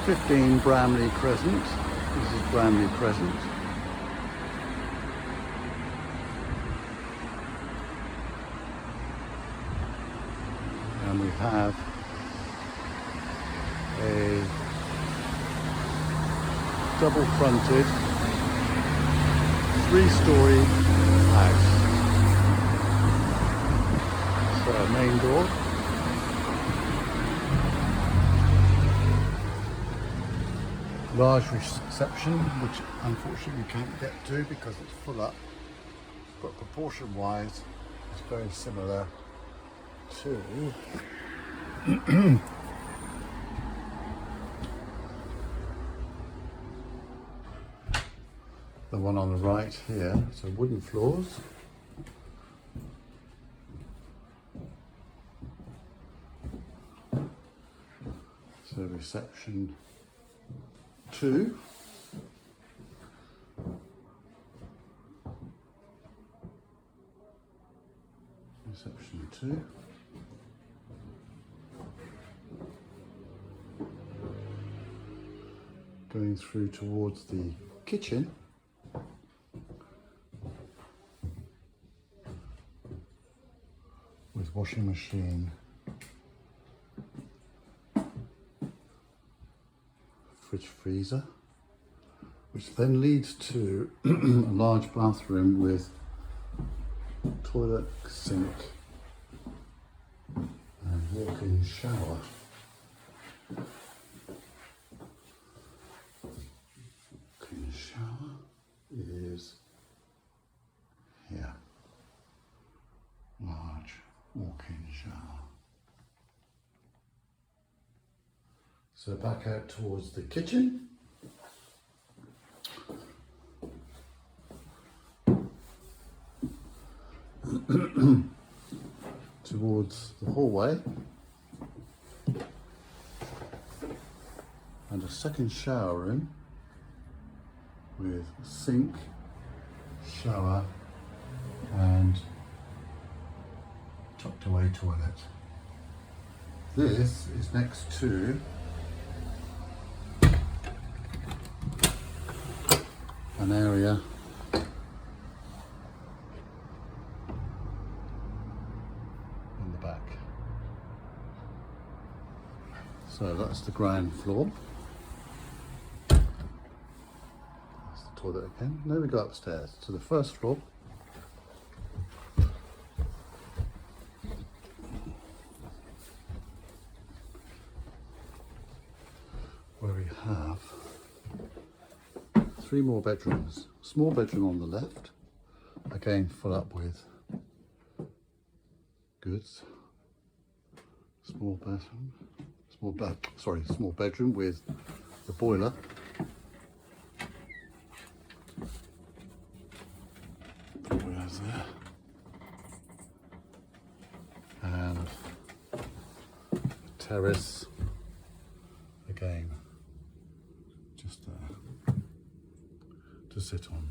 15 Bramley Crescent. This is Bramley Crescent. And we have a double fronted 3-story house. So main door. Large reception, which unfortunately we can't get to because it's full up, but proportion wise it's very similar to the one on the right here. So wooden floors. So reception 2. Reception 2. Going through towards the kitchen. With washing machine, fridge freezer, which then leads to a large bathroom with toilet, sink and walk-in shower. Walk-in shower is here. Large walk-in shower. So back out towards the kitchen. Towards the hallway. And a second shower room with sink, shower and tucked away toilet. This is next to an area in the back. So that's the ground floor. That's the toilet again. Now we go upstairs to the first floor. Where we have 3 more bedrooms. Small bedroom on the left, again full up with goods. Small bedroom with the boiler. The boiler's there. And terrace again. Just there to sit on.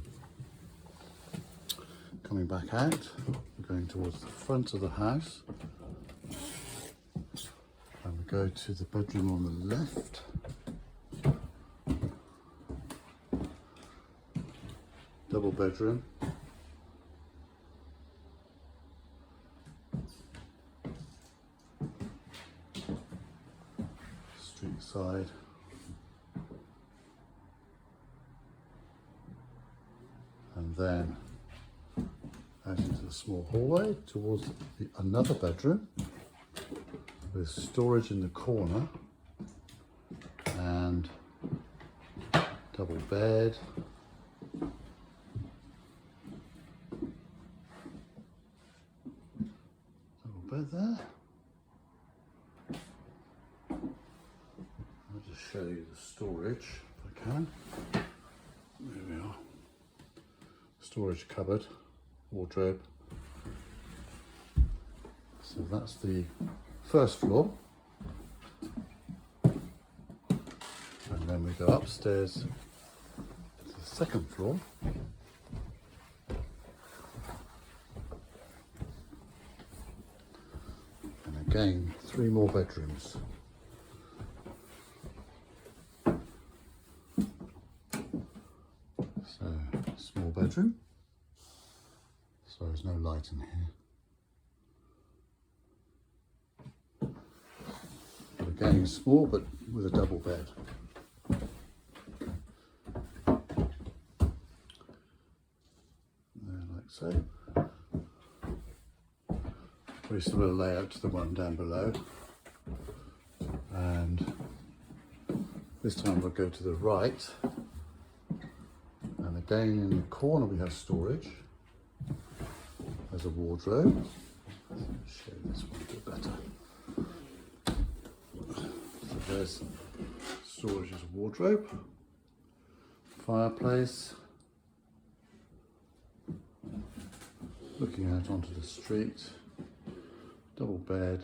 Coming back out, we're going towards the front of the house, and we go to the bedroom on the left. Double bedroom. Street side. And then out into the small hallway towards another bedroom with storage in the corner and double bed. Double bed there. I'll just show you the storage if I can. There we are. Storage cupboard, wardrobe. So that's the first floor. And then we go upstairs to the second floor. And again, 3 more bedrooms. Small bedroom. So there's no light in here. But again, small but with a double bed. There, like so. Very similar layout to the one down below. And this time we'll go to the right. And again in the corner we have storage. There's a wardrobe. Let me show this one a bit better. So there's storage as a wardrobe, fireplace, looking out onto the street, double bed,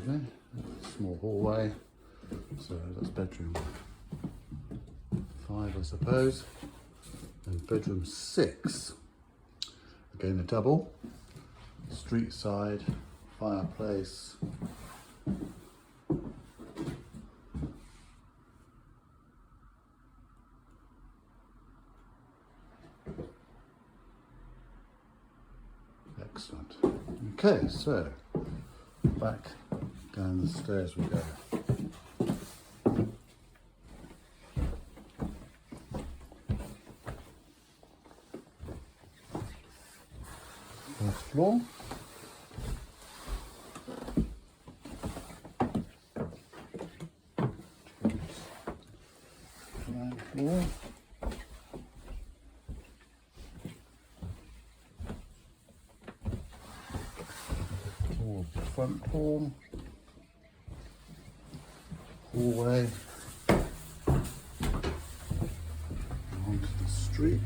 okay. Small hallway, so that's bedroom 5 I suppose, and bedroom 6, again a double, street side, fireplace, excellent. Okay, so back down the stairs we go. First floor. Ground floor. Front hall, hallway, onto the street.